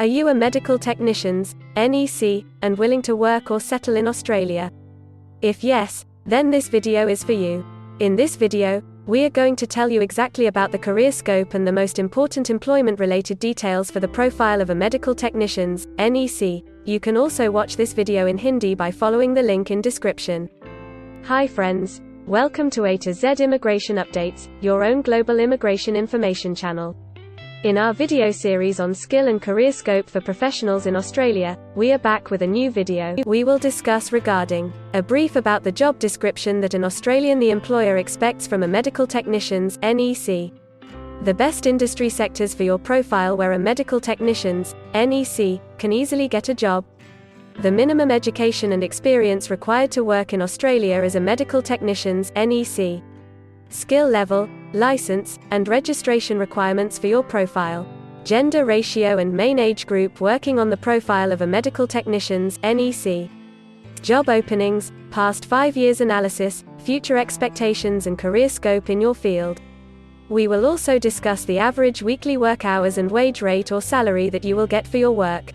Are you a medical technician, NEC, and willing to work or settle in Australia? If yes, then this video is for you. In this video, we are going to tell you exactly about the career scope and the most important employment-related details for the profile of a medical technician, NEC. You can also watch this video in Hindi by following the link in description. Hi friends, welcome to A to Z Immigration Updates, your own global immigration information channel. In our video series on skill and career scope for professionals in Australia, we are back with a new video. We will discuss regarding a brief about the job description that an Australian the employer expects from a medical technician's NEC. The best industry sectors for your profile where a medical technician's NEC can easily get a job. The minimum education and experience required to work in Australia as a medical technician's NEC. Skill level, license, and registration requirements for your profile. Gender ratio and main age group working on the profile of a medical technician's NEC. Job openings, past 5 years analysis, future expectations and career scope in your field. We will also discuss the average weekly work hours and wage rate or salary that you will get for your work.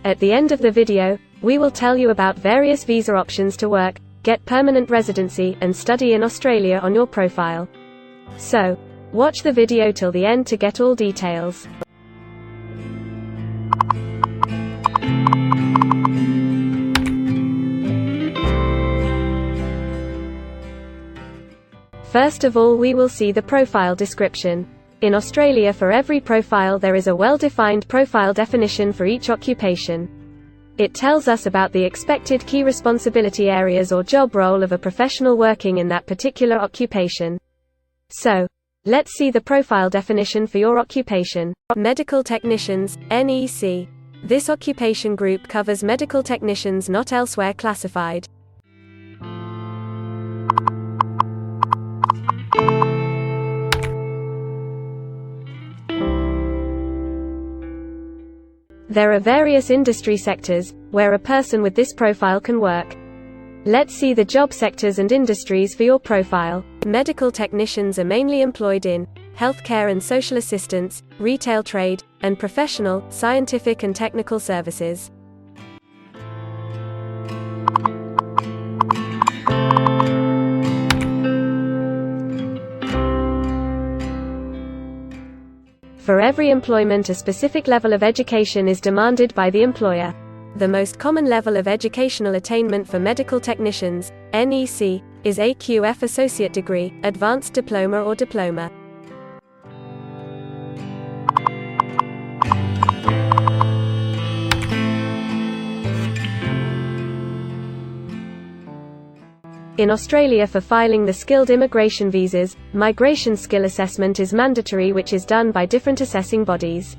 At the end of the video, we will tell you about various visa options to work, get permanent residency, and study in Australia on your profile. So, watch the video till the end to get all details. First of all, we will see the profile description. In Australia, for every profile there is a well-defined profile definition for each occupation. It tells us about the expected key responsibility areas or job role of a professional working in that particular occupation. So, let's see the profile definition for your occupation. Medical technicians, NEC. This occupation group covers medical technicians not elsewhere classified. There are various industry sectors where a person with this profile can work. Let's see the job sectors and industries for your profile. Medical technicians are mainly employed in healthcare and social assistance, retail trade, and professional, scientific and technical services. For every employment, a specific level of education is demanded by the employer. The most common level of educational attainment for medical technicians, NEC, is AQF Associate Degree, Advanced Diploma or Diploma. In Australia, for filing the skilled immigration visas, migration skill assessment is mandatory, which is done by different assessing bodies.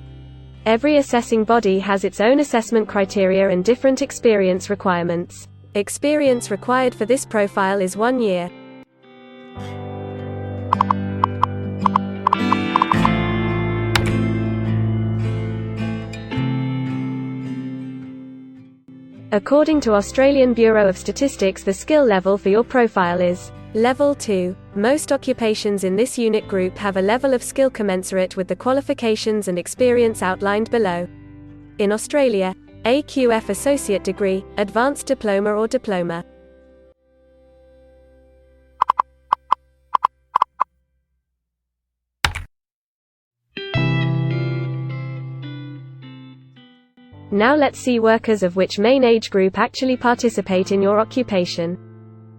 Every assessing body has its own assessment criteria and different experience requirements. Experience required for this profile is 1 year. According to Australian Bureau of Statistics, the skill level for your profile is Level 2. Most occupations in this unit group have a level of skill commensurate with the qualifications and experience outlined below. In Australia, AQF Associate Degree, Advanced Diploma or Diploma. Now let's see workers of which main age group actually participate in your occupation.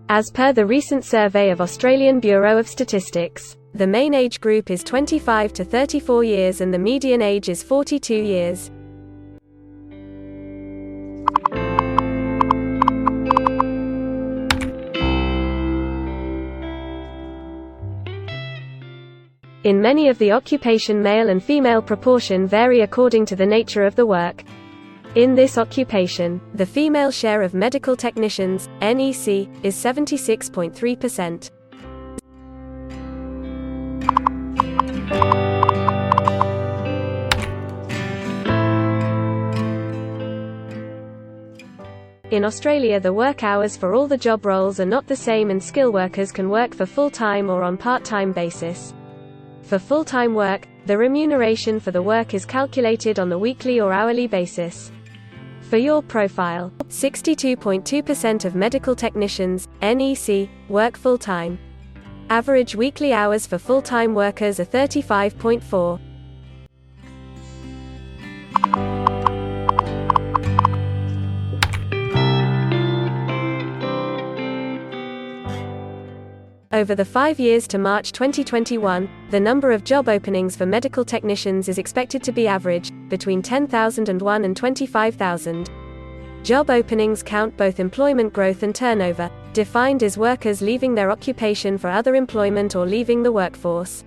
As per the recent survey of Australian Bureau of Statistics, the main age group is 25 to 34 years and the median age is 42 years. In many of the occupation, male and female proportion vary according to the nature of the work. In this occupation, the female share of medical technicians, NEC, is 76.3%. In Australia, the work hours for all the job roles are not the same, and skill workers can work for full-time or on part-time basis. For full-time work, The remuneration for the work is calculated on the weekly or hourly basis. For your profile, 62.2% of medical technicians, NEC, work full-time. Average weekly hours for full-time workers are 35.4. Over the 5 years to March 2021, the number of job openings for medical technicians is expected to be average, between 10,001 and 25,000. Job openings count both employment growth and turnover, defined as workers leaving their occupation for other employment or leaving the workforce.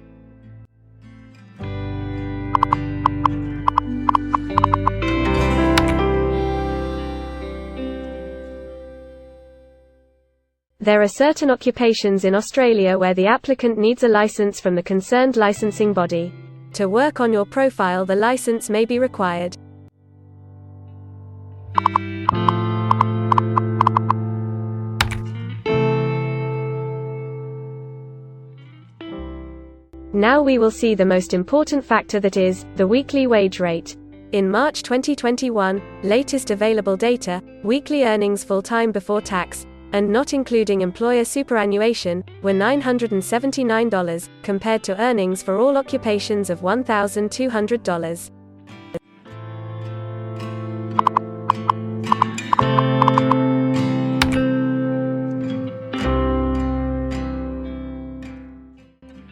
There are certain occupations in Australia where the applicant needs a license from the concerned licensing body. To work on your profile, the license may be required. Now we will see the most important factor, that is, the weekly wage rate. In March 2021, latest available data, weekly earnings full-time before tax, and not including employer superannuation, were $979, compared to earnings for all occupations of $1,200.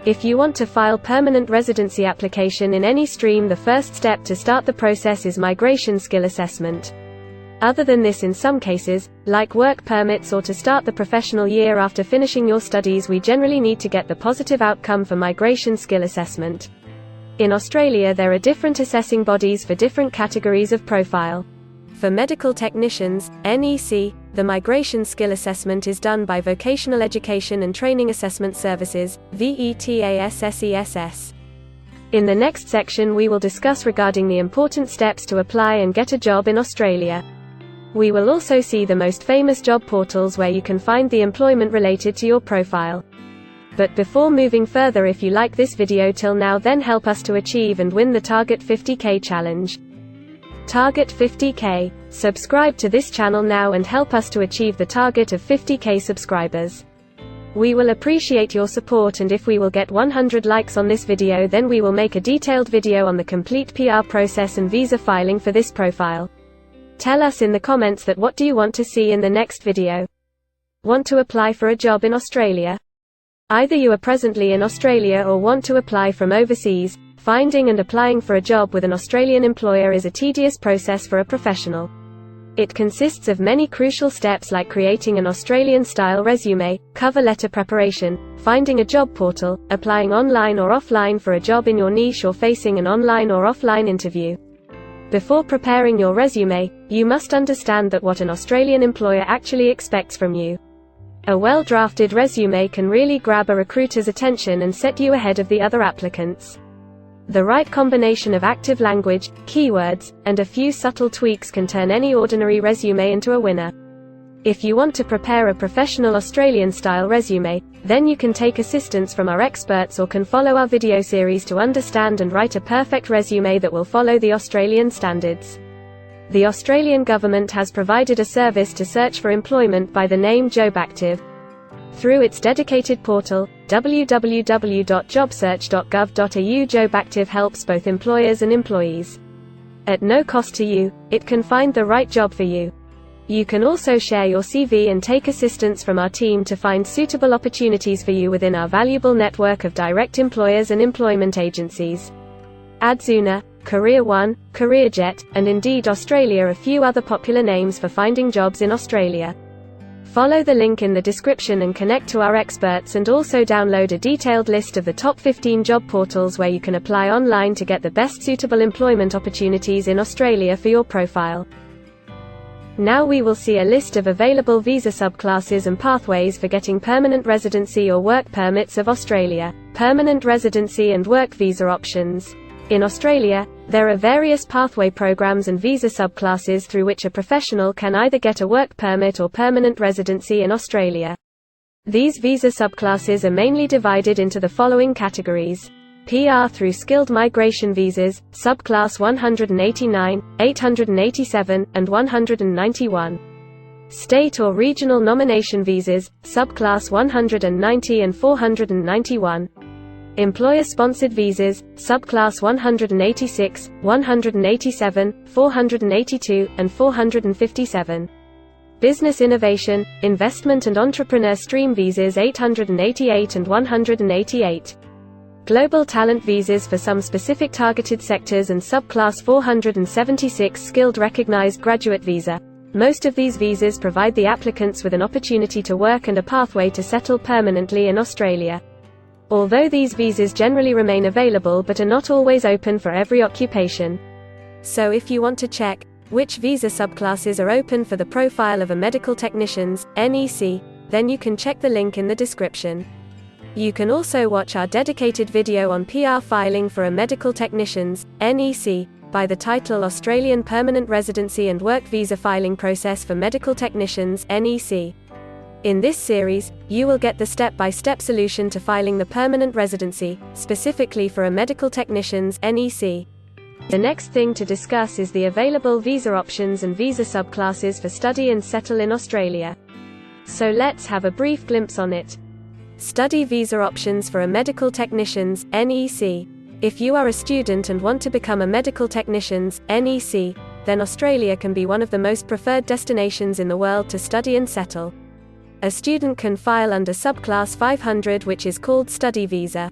If you want to file permanent residency application in any stream, the first step to start the process is migration skill assessment. Other than this, in some cases, like work permits or to start the professional year after finishing your studies, we generally need to get the positive outcome for migration skill assessment. In Australia, there are different assessing bodies for different categories of profile. For medical technicians, NEC, the migration skill assessment is done by Vocational Education and Training Assessment Services, VETASSESS. In the next section we will discuss regarding the important steps to apply and get a job in Australia. We will also see the most famous job portals where you can find the employment related to your profile. But before moving further, if you like this video till now, then help us to achieve and win the Target 50K challenge. Target 50K. Subscribe to this channel now and help us to achieve the target of 50K subscribers. We will appreciate your support, and if we will get 100 likes on this video, then we will make a detailed video on the complete PR process and visa filing for this profile. Tell us in the comments that what do you want to see in the next video. Want to apply for a job in Australia? Either you are presently in Australia or want to apply from overseas. Finding and applying for a job with an Australian employer is a tedious process for a professional. It consists of many crucial steps like creating an Australian-style resume, cover letter preparation, finding a job portal, applying online or offline for a job in your niche, or facing an online or offline interview. Before preparing your resume, you must understand that what an Australian employer actually expects from you. A well-drafted resume can really grab a recruiter's attention and set you ahead of the other applicants. The right combination of active language, keywords, and a few subtle tweaks can turn any ordinary resume into a winner. If you want to prepare a professional Australian-style resume, then you can take assistance from our experts or can follow our video series to understand and write a perfect resume that will follow the Australian standards. The Australian government has provided a service to search for employment by the name JobActive. Through its dedicated portal, www.jobsearch.gov.au, JobActive helps both employers and employees. At no cost to you, it can find the right job for you. You can also share your CV and take assistance from our team to find suitable opportunities for you within our valuable network of direct employers and employment agencies. Adzuna, Career One, CareerJet, and Indeed Australia are a few other popular names for finding jobs in Australia. Follow the link in the description and connect to our experts, and also download a detailed list of the top 15 job portals where you can apply online to get the best suitable employment opportunities in Australia for your profile. Now we will see a list of available visa subclasses and pathways for getting permanent residency or work permits of Australia. Permanent residency and work visa options. In Australia, there are various pathway programs and visa subclasses through which a professional can either get a work permit or permanent residency in Australia. These visa subclasses are mainly divided into the following categories. PR through skilled migration visas, subclass 189, 887, and 191. State or regional nomination visas, subclass 190 and 491. Employer-sponsored visas, subclass 186, 187, 482, and 457. Business innovation, investment and entrepreneur stream visas 888 and 188. Global talent visas for some specific targeted sectors and subclass 476 skilled recognized graduate visa. Most of these visas provide the applicants with an opportunity to work and a pathway to settle permanently in Australia. Although these visas generally remain available but are not always open for every occupation. So if you want to check which visa subclasses are open for the profile of a medical technician's NEC, then you can check the link in the description. You can also watch our dedicated video on PR filing for a medical technician's NEC by the title Australian Permanent Residency and Work Visa Filing Process for Medical Technicians NEC. In this series, you will get the step-by-step solution to filing the permanent residency, specifically for a medical technician's NEC. The next thing to discuss is the available visa options and visa subclasses for study and settle in Australia. So let's have a brief glimpse on it. Study visa options for a medical technician's NEC. If you are a student and want to become a medical technician's NEC, then Australia can be one of the most preferred destinations in the world to study and settle. A student can file under subclass 500, which is called study visa.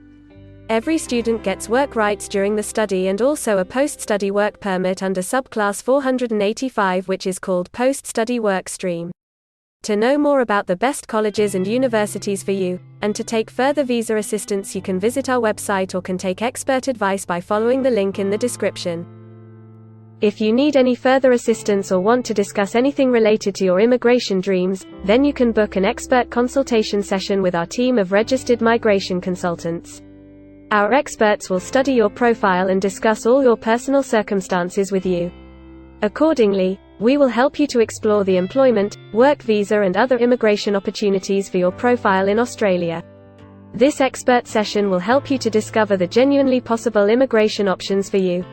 Every student gets work rights during the study and also a post-study work permit under subclass 485, which is called post-study work stream. To know more about the best colleges and universities for you, and to take further visa assistance, you can visit our website or can take expert advice by following the link in the description. If you need any further assistance or want to discuss anything related to your immigration dreams, then you can book an expert consultation session with our team of registered migration consultants. Our experts will study your profile and discuss all your personal circumstances with you. Accordingly, we will help you to explore the employment, work visa and other immigration opportunities for your profile in Australia. This expert session will help you to discover the genuinely possible immigration options for you.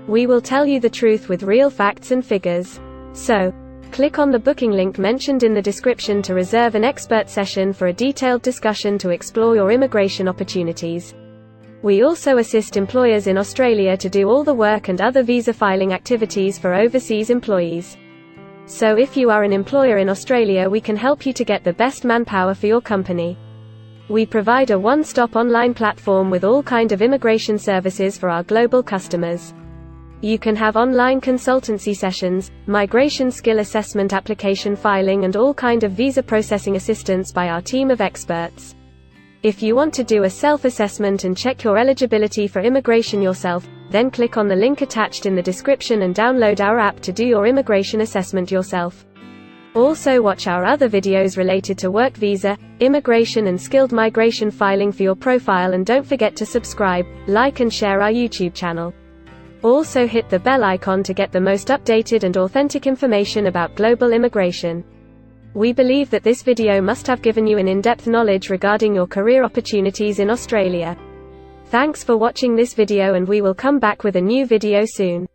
We will tell you the truth with real facts and figures. So, click on the booking link mentioned in the description to reserve an expert session for a detailed discussion to explore your immigration opportunities. We also assist employers in Australia to do all the work and other visa filing activities for overseas employees. So if you are an employer in Australia, we can help you to get the best manpower for your company. We provide a one-stop online platform with all kinds of immigration services for our global customers. You can have online consultancy sessions, migration skill assessment, application filing and all kinds of visa processing assistance by our team of experts. If you want to do a self-assessment and check your eligibility for immigration yourself, then click on the link attached in the description and download our app to do your immigration assessment yourself. Also watch our other videos related to work visa, immigration and skilled migration filing for your profile, and don't forget to subscribe, like and share our YouTube channel. Also hit the bell icon to get the most updated and authentic information about global immigration. We believe that this video must have given you an in-depth knowledge regarding your career opportunities in Australia. Thanks for watching this video, and we will come back with a new video soon.